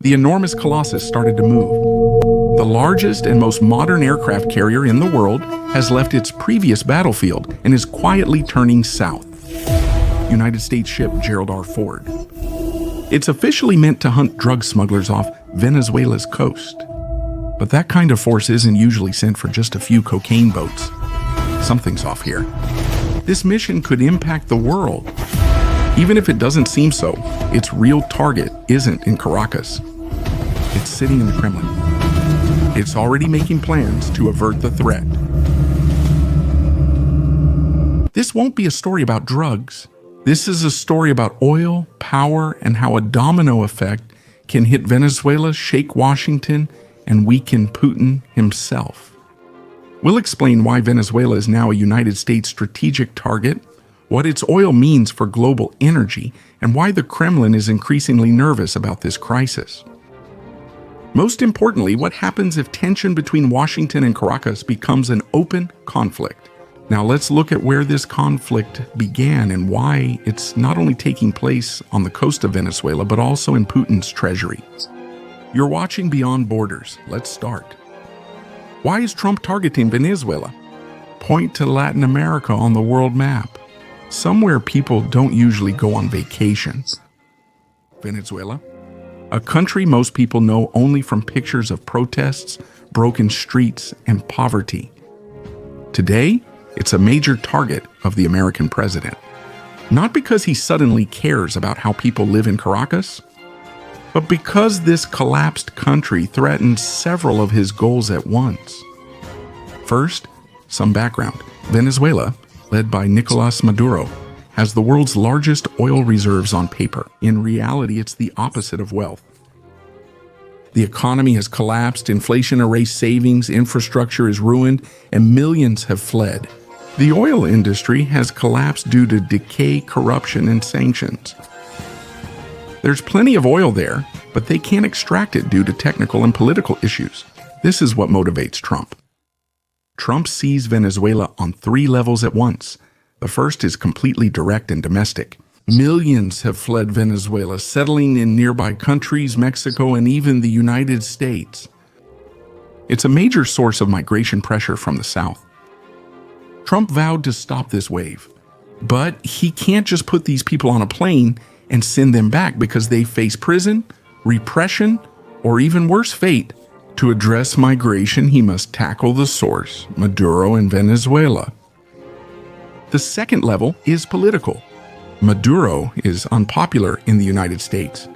the enormous colossus started to move. The largest and most modern aircraft carrier in the world has left its previous battlefield and is quietly turning south. United States ship Gerald R. Ford. It's officially meant to hunt drug smugglers off Venezuela's coast. But that kind of force isn't usually sent for just a few cocaine boats. Something's off here. This mission could impact the world. Even if it doesn't seem so, its real target isn't in Caracas. It's sitting in the Kremlin. It's already making plans to avert the threat. This won't be a story about drugs. This is a story about oil, power, and how a domino effect can hit Venezuela, shake Washington, and weaken Putin himself. We'll explain why Venezuela is now a United States strategic target, what its oil means for global energy, and why the Kremlin is increasingly nervous about this crisis. Most importantly, what happens if tension between Washington and Caracas becomes an open conflict? Now let's look at where this conflict began and why it's not only taking place on the coast of Venezuela, but also in Putin's treasury. You're watching Beyond Borders. Let's start. Why is Trump targeting Venezuela? Point to Latin America on the world map. Somewhere people don't usually go on vacation. Venezuela, a country most people know only from pictures of protests, broken streets, and poverty. Today, it's a major target of the American president. Not because he suddenly cares about how people live in Caracas, but because this collapsed country threatens several of his goals at once. First, some background. Venezuela, led by Nicolas Maduro, has the world's largest oil reserves on paper. In reality, it's the opposite of wealth. The economy has collapsed, inflation erased savings, infrastructure is ruined, and millions have fled. The oil industry has collapsed due to decay, corruption, and sanctions. There's plenty of oil there, but they can't extract it due to technical and political issues. This is what motivates Trump. Trump sees Venezuela on three levels at once. The first is completely direct and domestic. Millions have fled Venezuela, settling in nearby countries, Mexico, and even the United States. It's a major source of migration pressure from the South. Trump vowed to stop this wave, but he can't just put these people on a plane and send them back because they face prison, repression, or even worse fate. To address migration, he must tackle the source, Maduro and Venezuela. The second level is political. Maduro is unpopular in the United States.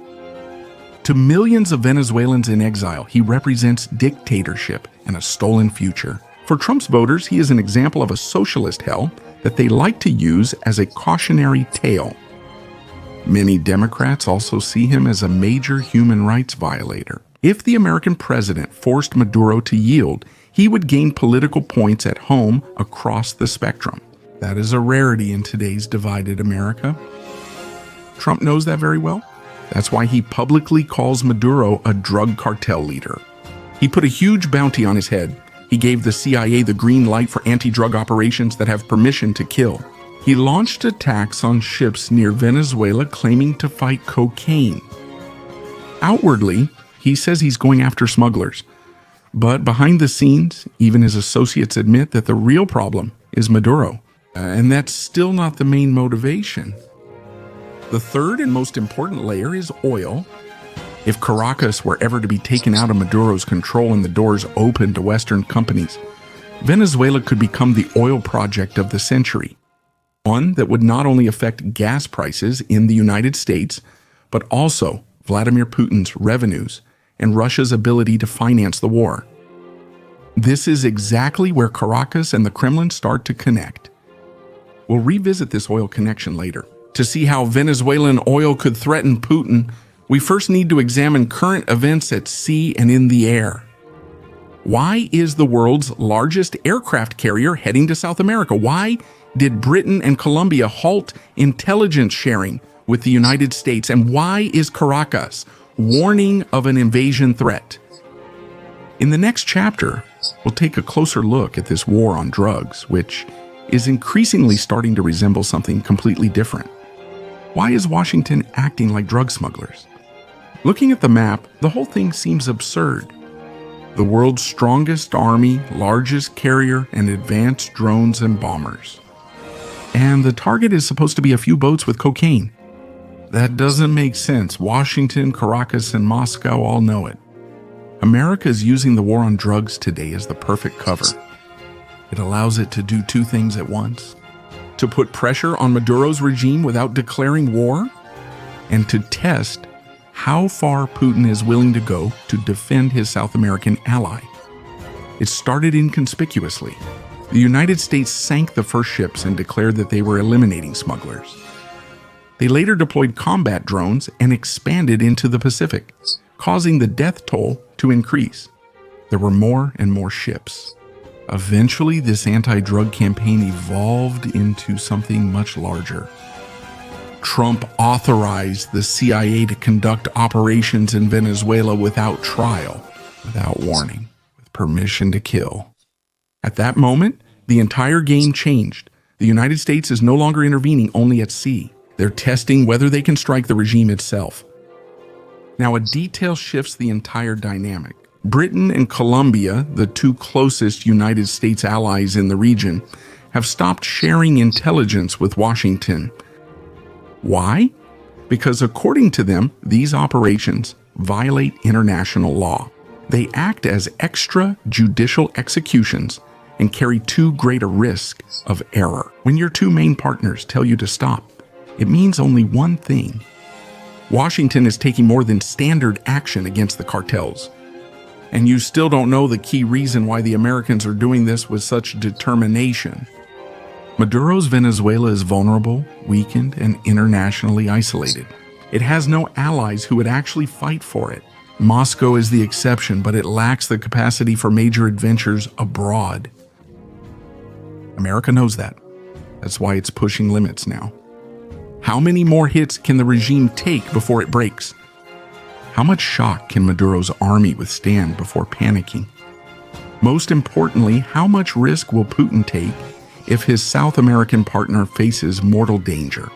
To millions of Venezuelans in exile, he represents dictatorship and a stolen future. For Trump's voters, he is an example of a socialist hell that they like to use as a cautionary tale. Many Democrats also see him as a major human rights violator. If the American president forced Maduro to yield, he would gain political points at home across the spectrum. That is a rarity in today's divided America. Trump knows that very well. That's why he publicly calls Maduro a drug cartel leader. He put a huge bounty on his head. He gave the CIA the green light for anti-drug operations that have permission to kill. He launched attacks on ships near Venezuela claiming to fight cocaine. Outwardly, he says he's going after smugglers. But behind the scenes, even his associates admit that the real problem is Maduro. And that's still not the main motivation. The third and most important layer is oil. If Caracas were ever to be taken out of Maduro's control and the doors open to Western companies, Venezuela could become the oil project of the century. One that would not only affect gas prices in the United States, but also Vladimir Putin's revenues and Russia's ability to finance the war. This is exactly where Caracas and the Kremlin start to connect. We'll revisit this oil connection later. To see how Venezuelan oil could threaten Putin, we first need to examine current events at sea and in the air. Why is the world's largest aircraft carrier heading to South America? Why did Britain and Colombia halt intelligence sharing with the United States? And why is Caracas warning of an invasion threat? In the next chapter, we'll take a closer look at this war on drugs, which is increasingly starting to resemble something completely different. Why is Washington acting like drug smugglers? Looking at the map, the whole thing seems absurd. The world's strongest army, largest carrier, and advanced drones and bombers. And the target is supposed to be a few boats with cocaine. That doesn't make sense. Washington, Caracas, and Moscow all know it. America is using the war on drugs today as the perfect cover. It allows it to do two things at once: to put pressure on Maduro's regime without declaring war, and to test how far Putin is willing to go to defend his South American ally. It started inconspicuously. The United States sank the first ships and declared that they were eliminating smugglers. They later deployed combat drones and expanded into the Pacific, causing the death toll to increase. There were more and more ships. Eventually, this anti-drug campaign evolved into something much larger. Trump authorized the CIA to conduct operations in Venezuela without trial, without warning, with permission to kill. At that moment, the entire game changed. The United States is no longer intervening only at sea. They're testing whether they can strike the regime itself. Now, a detail shifts the entire dynamic. Britain and Colombia, the two closest United States allies in the region, have stopped sharing intelligence with Washington. Why? Because according to them, these operations violate international law. They act as extrajudicial executions and carry too great a risk of error. When your two main partners tell you to stop, it means only one thing. Washington is taking more than standard action against the cartels. And you still don't know the key reason why the Americans are doing this with such determination. Maduro's Venezuela is vulnerable, weakened, and internationally isolated. It has no allies who would actually fight for it. Moscow is the exception, but it lacks the capacity for major adventures abroad. America knows that. That's why it's pushing limits now. How many more hits can the regime take before it breaks? How much shock can Maduro's army withstand before panicking? Most importantly, how much risk will Putin take if his South American partner faces mortal danger?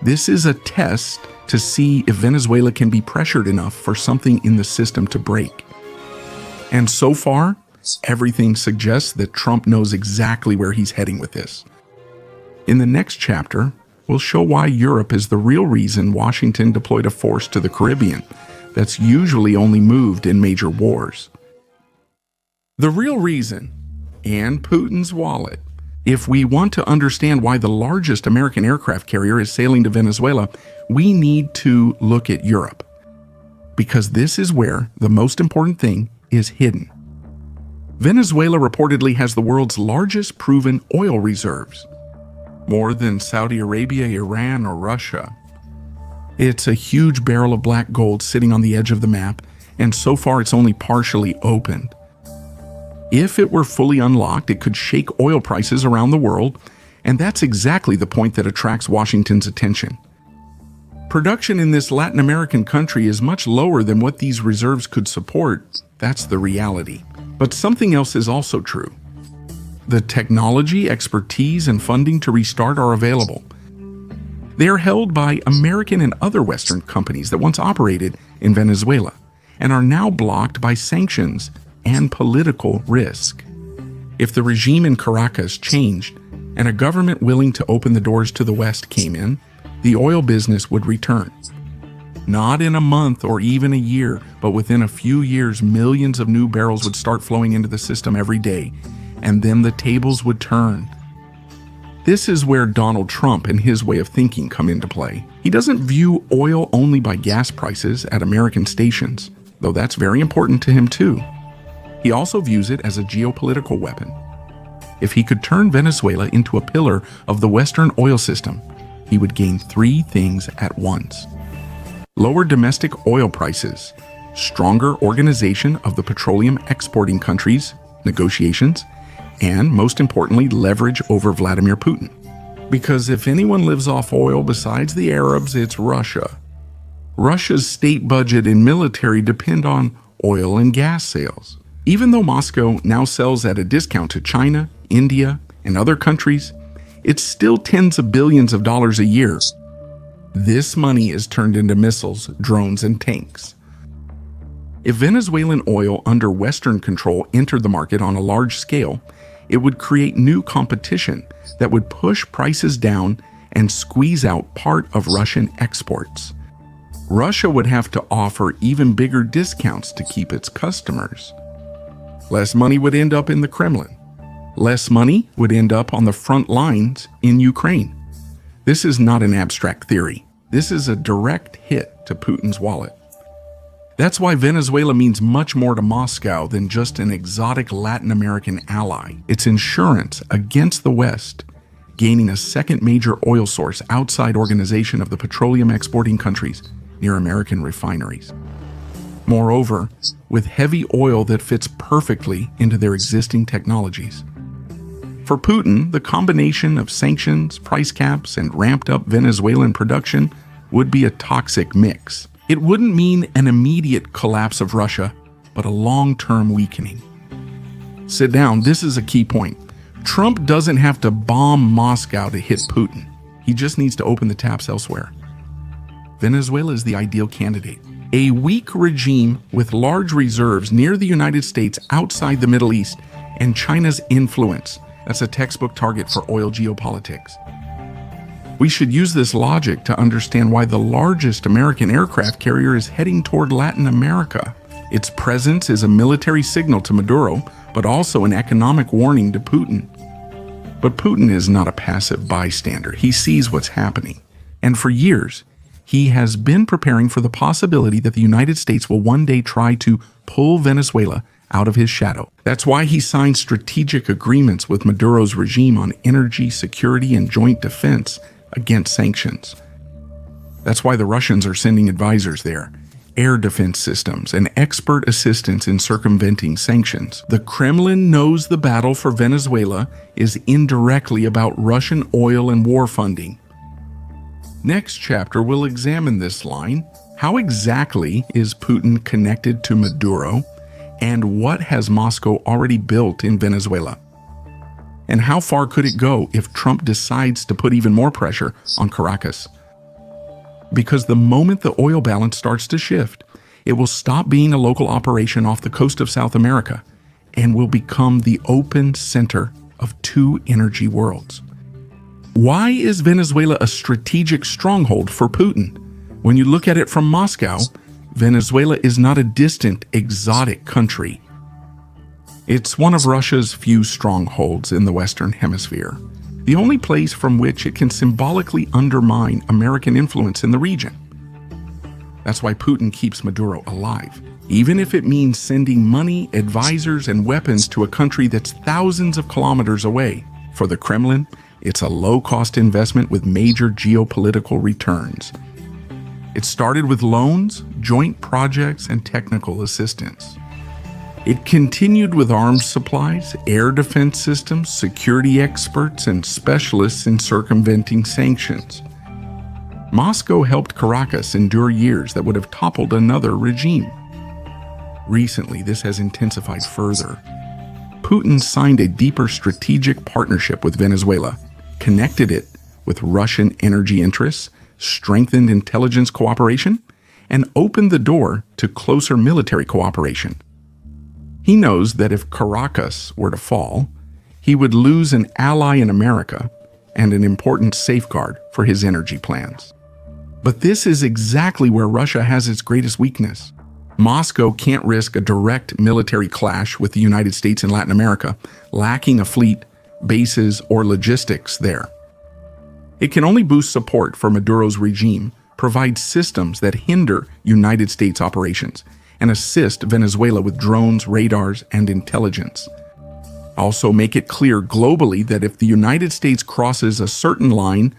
This is a test to see if Venezuela can be pressured enough for something in the system to break. And so far, everything suggests that Trump knows exactly where he's heading with this. In the next chapter, we'll show why Europe is the real reason Washington deployed a force to the Caribbean that's usually only moved in major wars. The real reason, and Putin's wallet. If we want to understand why the largest American aircraft carrier is sailing to Venezuela, we need to look at Europe, because this is where the most important thing is hidden. Venezuela reportedly has the world's largest proven oil reserves, more than Saudi Arabia, Iran, or Russia. It's a huge barrel of black gold sitting on the edge of the map, and so far it's only partially opened. If it were fully unlocked, it could shake oil prices around the world, and that's exactly the point that attracts Washington's attention. Production in this Latin American country is much lower than what these reserves could support. That's the reality. But something else is also true. The technology, expertise, and funding to restart are available. They are held by American and other Western companies that once operated in Venezuela and are now blocked by sanctions and political risk. If the regime in Caracas changed and a government willing to open the doors to the West came in, the oil business would return. Not in a month or even a year, but within a few years, millions of new barrels would start flowing into the system every day, and then the tables would turn. This is where Donald Trump and his way of thinking come into play. He doesn't view oil only by gas prices at American stations, though that's very important to him too. He also views it as a geopolitical weapon. If he could turn Venezuela into a pillar of the Western oil system, he would gain three things at once: lower domestic oil prices, stronger organization of the petroleum exporting countries, negotiations, and most importantly, leverage over Vladimir Putin. Because if anyone lives off oil besides the Arabs, it's Russia. Russia's state budget and military depend on oil and gas sales. Even though Moscow now sells at a discount to China, India, and other countries, it's still tens of billions of dollars a year. This money is turned into missiles, drones, and tanks. If Venezuelan oil under Western control entered the market on a large scale, it would create new competition that would push prices down and squeeze out part of Russian exports. Russia would have to offer even bigger discounts to keep its customers. Less money would end up in the Kremlin. Less money would end up on the front lines in Ukraine. This is not an abstract theory. This is a direct hit to Putin's wallet. That's why Venezuela means much more to Moscow than just an exotic Latin American ally. It's insurance against the West, gaining a second major oil source outside organization of the petroleum exporting countries near American refineries. Moreover, with heavy oil that fits perfectly into their existing technologies. For Putin, the combination of sanctions, price caps, and ramped-up Venezuelan production would be a toxic mix. It wouldn't mean an immediate collapse of Russia, but a long-term weakening. Sit down, this is a key point. Trump doesn't have to bomb Moscow to hit Putin. He just needs to open the taps elsewhere. Venezuela is the ideal candidate. A weak regime with large reserves near the United States outside the Middle East and China's influence. That's a textbook target for oil geopolitics. We should use this logic to understand why the largest American aircraft carrier is heading toward Latin America. Its presence is a military signal to Maduro, but also an economic warning to Putin. But Putin is not a passive bystander. He sees what's happening. And for years, he has been preparing for the possibility that the United States will one day try to pull Venezuela out of his shadow. That's why he signed strategic agreements with Maduro's regime on energy, security, and joint defense against sanctions. That's why the Russians are sending advisors there, air defense systems, and expert assistance in circumventing sanctions. The Kremlin knows the battle for Venezuela is indirectly about Russian oil and war funding. Next chapter will examine this line. How exactly is Putin connected to Maduro? And what has Moscow already built in Venezuela? And how far could it go if Trump decides to put even more pressure on Caracas? Because the moment the oil balance starts to shift, it will stop being a local operation off the coast of South America and will become the open center of two energy worlds. Why is Venezuela a strategic stronghold for Putin? When you look at it from Moscow, Venezuela is not a distant, exotic country. It's one of Russia's few strongholds in the Western Hemisphere, the only place from which it can symbolically undermine American influence in the region. That's why Putin keeps Maduro alive, even if it means sending money, advisors, and weapons to a country that's thousands of kilometers away. For the Kremlin, it's a low-cost investment with major geopolitical returns. It started with loans, joint projects, and technical assistance. It continued with arms supplies, air defense systems, security experts, and specialists in circumventing sanctions. Moscow helped Caracas endure years that would have toppled another regime. Recently, this has intensified further. Putin signed a deeper strategic partnership with Venezuela, connected it with Russian energy interests, strengthened intelligence cooperation, and opened the door to closer military cooperation. He knows that if Caracas were to fall, he would lose an ally in America and an important safeguard for his energy plans. But this is exactly where Russia has its greatest weakness. Moscow can't risk a direct military clash with the United States and Latin America, lacking a fleet, bases, or logistics there. It can only boost support for Maduro's regime, provide systems that hinder United States operations, and assist Venezuela with drones, radars, and intelligence. Also make it clear globally that if the United States crosses a certain line,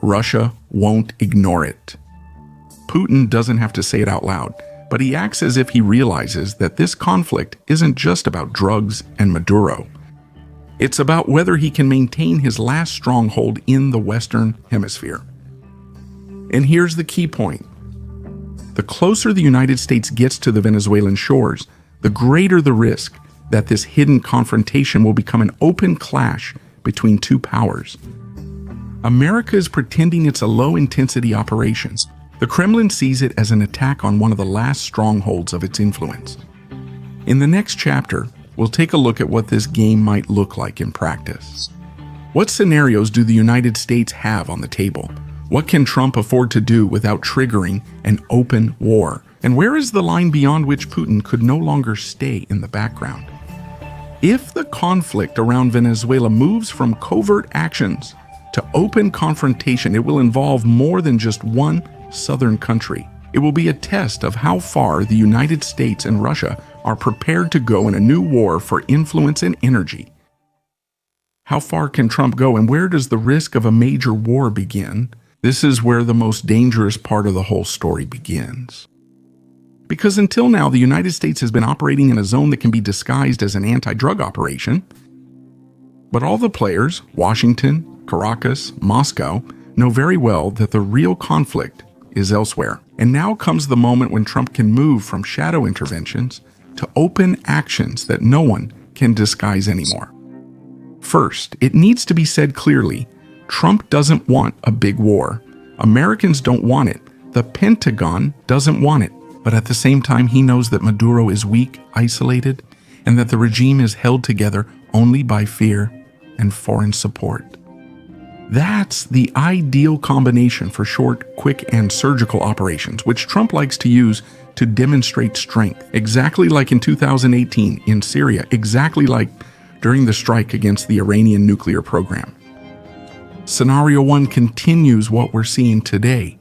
Russia won't ignore it. Putin doesn't have to say it out loud, but he acts as if he realizes that this conflict isn't just about drugs and Maduro. It's about whether he can maintain his last stronghold in the Western Hemisphere. And here's the key point. The closer the United States gets to the Venezuelan shores, the greater the risk that this hidden confrontation will become an open clash between two powers. America is pretending it's a low-intensity operation, The Kremlin sees it as an attack on one of the last strongholds of its influence. In the next chapter, we'll take a look at what this game might look like in practice. What scenarios do the United States have on the table? What can Trump afford to do without triggering an open war? And where is the line beyond which Putin could no longer stay in the background? If the conflict around Venezuela moves from covert actions to open confrontation, it will involve more than just one southern country. It will be a test of how far the United States and Russia are prepared to go in a new war for influence and energy. How far can Trump go, and where does the risk of a major war begin? This is where the most dangerous part of the whole story begins. Because until now, the United States has been operating in a zone that can be disguised as an anti-drug operation. But all the players, Washington, Caracas, Moscow, know very well that the real conflict is elsewhere. And now comes the moment when Trump can move from shadow interventions to open actions that no one can disguise anymore. First, it needs to be said clearly, Trump doesn't want a big war. Americans don't want it. The Pentagon doesn't want it. But at the same time, he knows that Maduro is weak, isolated, and that the regime is held together only by fear and foreign support. That's the ideal combination for short, quick, and surgical operations, which Trump likes to use to demonstrate strength, exactly like in 2018 in Syria, exactly like during the strike against the Iranian nuclear program. Scenario 1 continues what we're seeing today.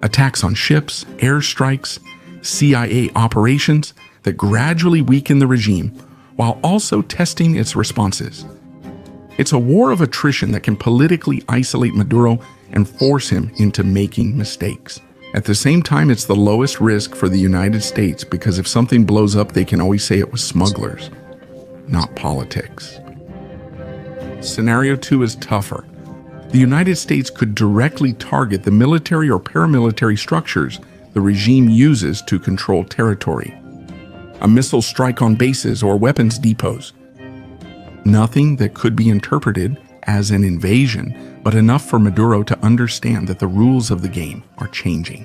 Attacks on ships, airstrikes, CIA operations that gradually weaken the regime while also testing its responses. It's a war of attrition that can politically isolate Maduro and force him into making mistakes. At the same time, it's the lowest risk for the United States because if something blows up, they can always say it was smugglers, not politics. Scenario 2 is tougher. The United States could directly target the military or paramilitary structures the regime uses to control territory. A missile strike on bases or weapons depots. Nothing that could be interpreted as an invasion, but enough for Maduro to understand that the rules of the game are changing.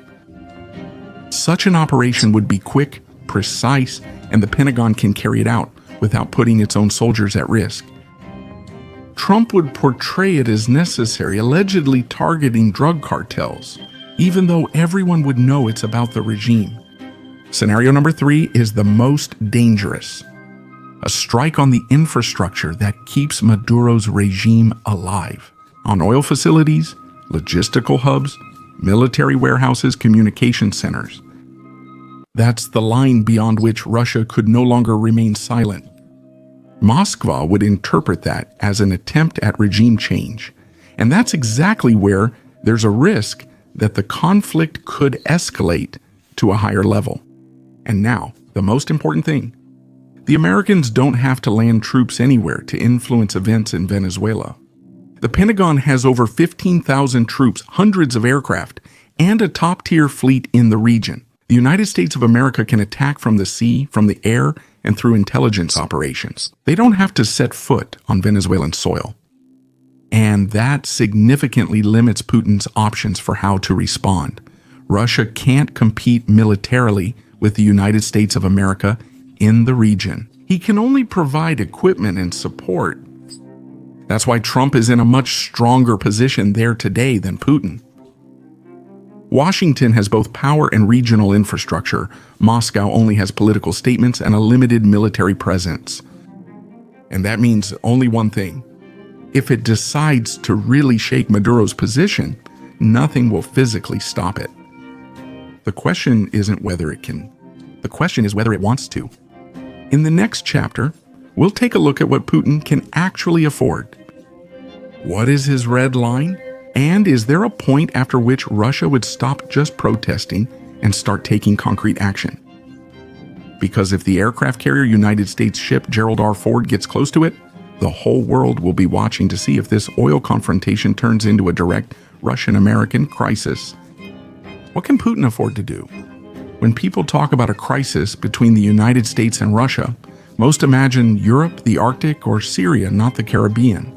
Such an operation would be quick, precise, and the Pentagon can carry it out without putting its own soldiers at risk. Trump would portray it as necessary, allegedly targeting drug cartels, even though everyone would know it's about the regime. Scenario number 3 is the most dangerous. A strike on the infrastructure that keeps Maduro's regime alive. On oil facilities, logistical hubs, military warehouses, communication centers. That's the line beyond which Russia could no longer remain silent. Moscow would interpret that as an attempt at regime change. And that's exactly where there's a risk that the conflict could escalate to a higher level. And now, the most important thing. The Americans don't have to land troops anywhere to influence events in Venezuela. The Pentagon has over 15,000 troops, hundreds of aircraft, and a top-tier fleet in the region. The United States of America can attack from the sea, from the air, and through intelligence operations. They don't have to set foot on Venezuelan soil. And that significantly limits Putin's options for how to respond. Russia can't compete militarily with the United States of America in the region. He can only provide equipment and support. That's why Trump is in a much stronger position there today than Putin. Washington has both power and regional infrastructure. Moscow only has political statements and a limited military presence. And that means only one thing. If it decides to really shake Maduro's position, nothing will physically stop it. The question isn't whether it can. The question is whether it wants to. In the next chapter, we'll take a look at what Putin can actually afford. What is his red line? And is there a point after which Russia would stop just protesting and start taking concrete action? Because if the aircraft carrier United States ship Gerald R. Ford gets close to it, the whole world will be watching to see if this oil confrontation turns into a direct Russian-American crisis. What can Putin afford to do? When people talk about a crisis between the United States and Russia, most imagine Europe, the Arctic, or Syria, not the Caribbean.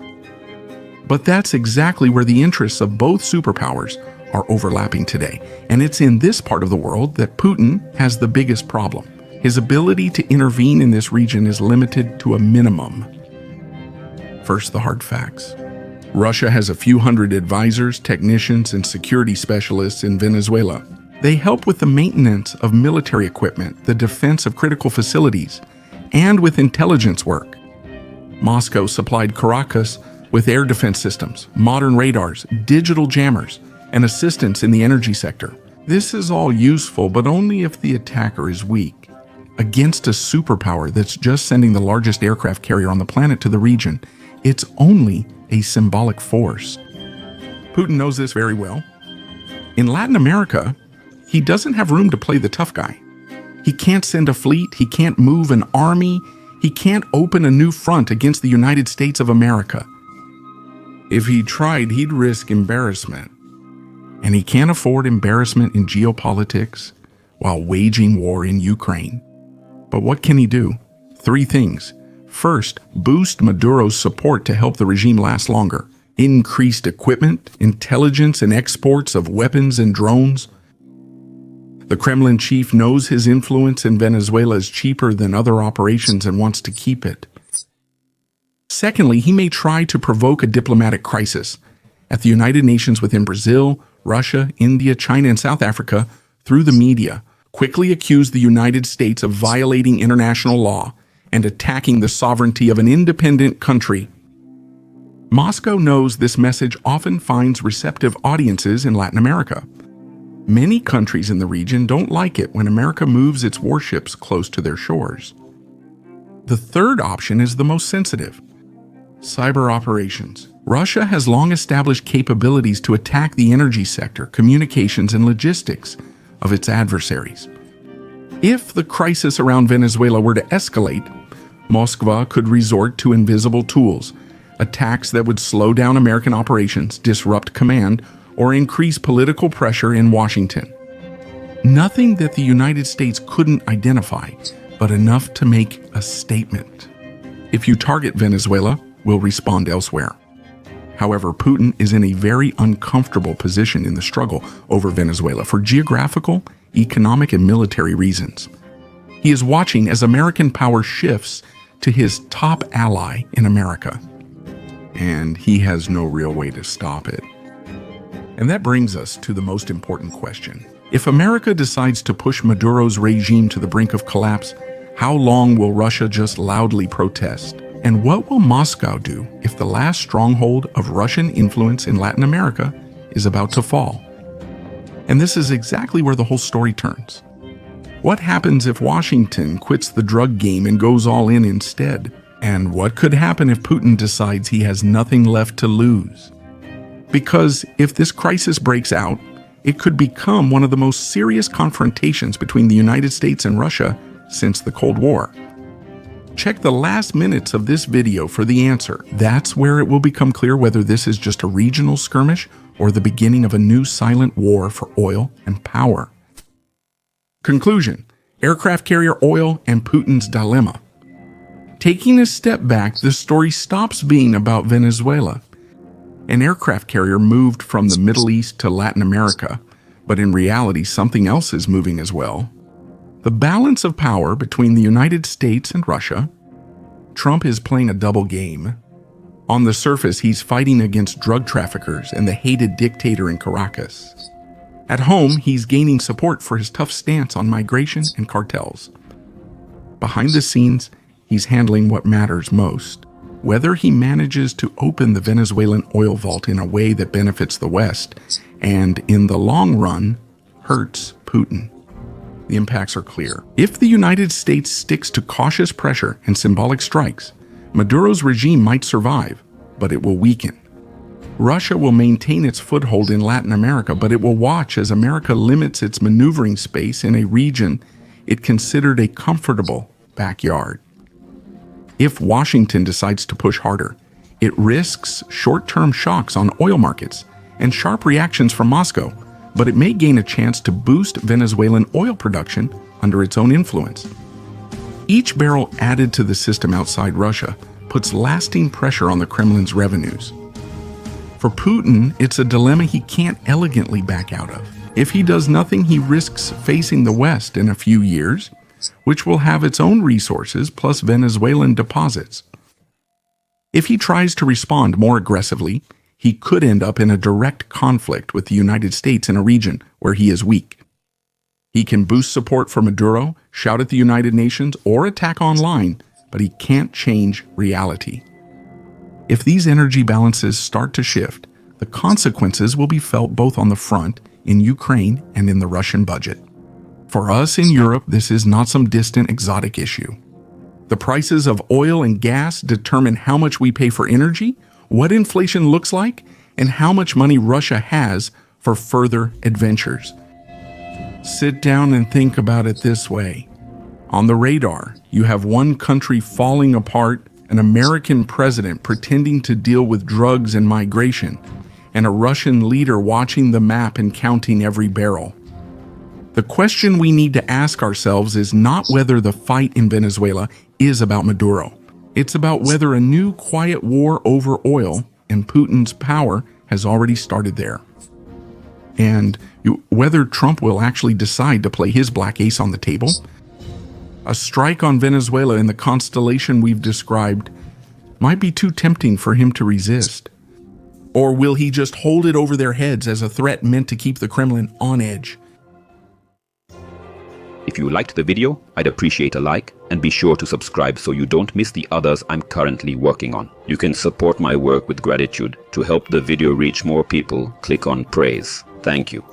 But that's exactly where the interests of both superpowers are overlapping today, and it's in this part of the world that Putin has the biggest problem. His ability to intervene in this region is limited to a minimum. First, the hard facts. Russia has a few hundred advisors, technicians, and security specialists in Venezuela. They help with the maintenance of military equipment, the defense of critical facilities, and with intelligence work. Moscow supplied Caracas with air defense systems, modern radars, digital jammers, and assistance in the energy sector. This is all useful, but only if the attacker is weak. Against a superpower that's just sending the largest aircraft carrier on the planet to the region, it's only a symbolic force. Putin knows this very well. In Latin America, he doesn't have room to play the tough guy. He can't send a fleet, he can't move an army, he can't open a new front against the United States of America. If he tried, he'd risk embarrassment. And he can't afford embarrassment in geopolitics while waging war in Ukraine. But what can he do? 3 things. First, boost Maduro's support to help the regime last longer. Increased equipment, intelligence, and exports of weapons and drones. The Kremlin chief knows his influence in Venezuela is cheaper than other operations and wants to keep it. Secondly, he may try to provoke a diplomatic crisis at the United Nations within Brazil, Russia, India, China, and South Africa through the media. Quickly accuse the United States of violating international law and attacking the sovereignty of an independent country. Moscow knows this message often finds receptive audiences in Latin America. Many countries in the region don't like it when America moves its warships close to their shores. The third option is the most sensitive. Cyber operations. Russia has long established capabilities to attack the energy sector, communications, and logistics of its adversaries. If the crisis around Venezuela were to escalate, Moscow could resort to invisible tools, attacks that would slow down American operations, disrupt command, or increase political pressure in Washington. Nothing that the United States couldn't identify, but enough to make a statement. If you target Venezuela, we'll respond elsewhere. However, Putin is in a very uncomfortable position in the struggle over Venezuela for geographical, economic, and military reasons. He is watching as American power shifts to his top ally in America, and he has no real way to stop it. And that brings us to the most important question. If America decides to push Maduro's regime to the brink of collapse, how long will Russia just loudly protest? And what will Moscow do if the last stronghold of Russian influence in Latin America is about to fall? And this is exactly where the whole story turns. What happens if Washington quits the drug game and goes all in instead? And what could happen if Putin decides he has nothing left to lose? Because if this crisis breaks out, it could become one of the most serious confrontations between the United States and Russia since the Cold War. Check the last minutes of this video for the answer. That's where it will become clear whether this is just a regional skirmish or the beginning of a new silent war for oil and power. Conclusion: aircraft carrier oil and Putin's dilemma. Taking a step back, the story stops being about Venezuela. An aircraft carrier moved from the Middle East to Latin America, but in reality, something else is moving as well. The balance of power between the United States and Russia. Trump is playing a double game. On the surface, he's fighting against drug traffickers and the hated dictator in Caracas. At home, he's gaining support for his tough stance on migration and cartels. Behind the scenes, he's handling what matters most. Whether he manages to open the Venezuelan oil vault in a way that benefits the West and, in the long run, hurts Putin. The impacts are clear. If the United States sticks to cautious pressure and symbolic strikes, Maduro's regime might survive, but it will weaken. Russia will maintain its foothold in Latin America, but it will watch as America limits its maneuvering space in a region it considered a comfortable backyard. If Washington decides to push harder, it risks short-term shocks on oil markets and sharp reactions from Moscow, but it may gain a chance to boost Venezuelan oil production under its own influence. Each barrel added to the system outside Russia puts lasting pressure on the Kremlin's revenues. For Putin, it's a dilemma he can't elegantly back out of. If he does nothing, he risks facing the West in a few years, which will have its own resources plus Venezuelan deposits. If he tries to respond more aggressively, he could end up in a direct conflict with the United States in a region where he is weak. He can boost support for Maduro, shout at the United Nations, or attack online, but he can't change reality. If these energy balances start to shift, the consequences will be felt both on the front, in Ukraine, and in the Russian budget. For us in Europe, this is not some distant exotic issue. The prices of oil and gas determine how much we pay for energy, what inflation looks like, and how much money Russia has for further adventures. Sit down and think about it this way. On the radar, you have one country falling apart, an American president pretending to deal with drugs and migration, and a Russian leader watching the map and counting every barrel. The question we need to ask ourselves is not whether the fight in Venezuela is about Maduro. It's about whether a new quiet war over oil and Putin's power has already started there. And whether Trump will actually decide to play his black ace on the table. A strike on Venezuela in the constellation we've described might be too tempting for him to resist. Or will he just hold it over their heads as a threat meant to keep the Kremlin on edge? If you liked the video, I'd appreciate a like, and be sure to subscribe so you don't miss the others I'm currently working on. You can support my work with gratitude. To help the video reach more people, click on praise. Thank you.